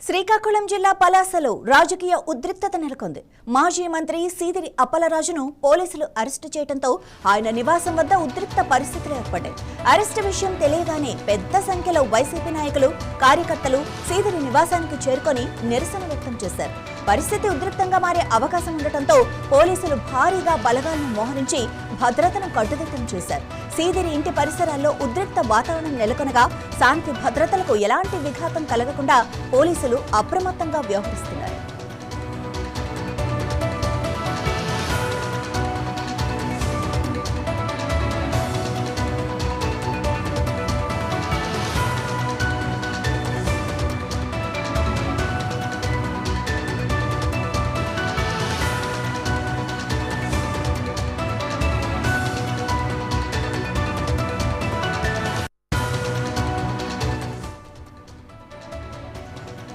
శ్రీకాకుళం జిల్లా పలాసలో రాజకీయ ఉద్రిక్తత నెలకొంది. మాజీ మంత్రి సీదిరి అప్పలరాజును పోలీసులు అరెస్టు చేయడంతో ఆయన నివాసం వద్ద ఉద్రిక్త పరిస్థితులు ఏర్పడ్డాయి. అరెస్టు విషయం తెలియగానే పెద్ద సంఖ్యలో వైసీపీ నాయకులు, కార్యకర్తలు సీదిరి నివాసానికి చేరుకొని నిరసన వ్యక్తం చేశారు. పరిస్థితి ఉద్రిక్తంగా మారే అవకాశం ఉండటంతో పోలీసులు భారీగా బలగాలను మోహరించి భద్రతను కట్టుదిట్టం చేశారు. సీదిరి ఇంటి పరిసరాల్లో ఉద్రిక్త వాతావరణం నెలకొనగా శాంతి భద్రతలకు ఎలాంటి విఘాతం కలగకుండా పోలీసులు అప్రమత్తంగా వ్యవహరిస్తున్నారు.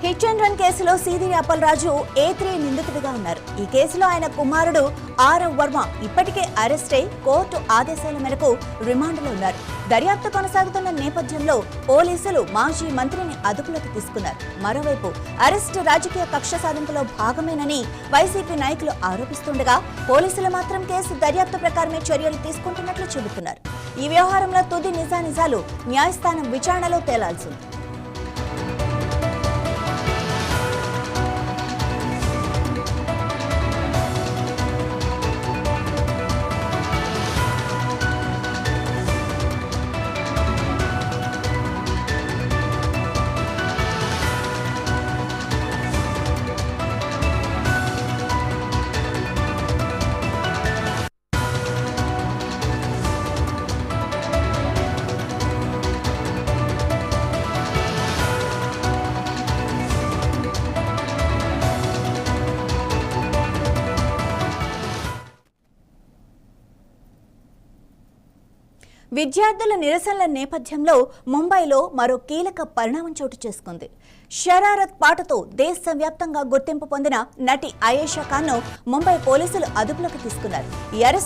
హిట్ అండ్ రన్ కేసులో సీదిరి అప్పలరాజు A3 నిందితుడిగా ఉన్నారు. ఈ కేసులో ఆయన కుమారుడు ఆరవ్ వర్మ ఇప్పటికే అరెస్ట్ అయి కోర్టు ఆదేశాల మేరకు రిమాండ్లో ఉన్నారు. దర్యాప్తు కొనసాగుతున్న నేపథ్యంలో పోలీసులు మాజీ మంత్రిని అదుపులోకి తీసుకున్నారు. మరోవైపు అరెస్టు రాజకీయ కక్ష సాధింపులో భాగమేనని వైసీపీ నాయకులు ఆరోపిస్తుండగా పోలీసులు మాత్రం కేసు దర్యాప్తు ప్రకారమే చర్యలు తీసుకుంటున్నట్లు చెబుతున్నారు. ఈ వ్యవహారంలో తుది నిజానిజాలు న్యాయస్థానం విచారణలో తేలాల్సి ఉంది. విద్యార్థుల నిరసనల నేపథ్యంలో ముంబైలో మరో కీలక పరిణామం చోటు చేసుకుంది. షరారత్ పాటతో దేశవ్యాప్తంగా గుర్తింపు పొందిన నటి ఆయేషా ఖాన్ను ముంబై పోలీసులు అదుపులోకి తీసుకున్నారు. ఈ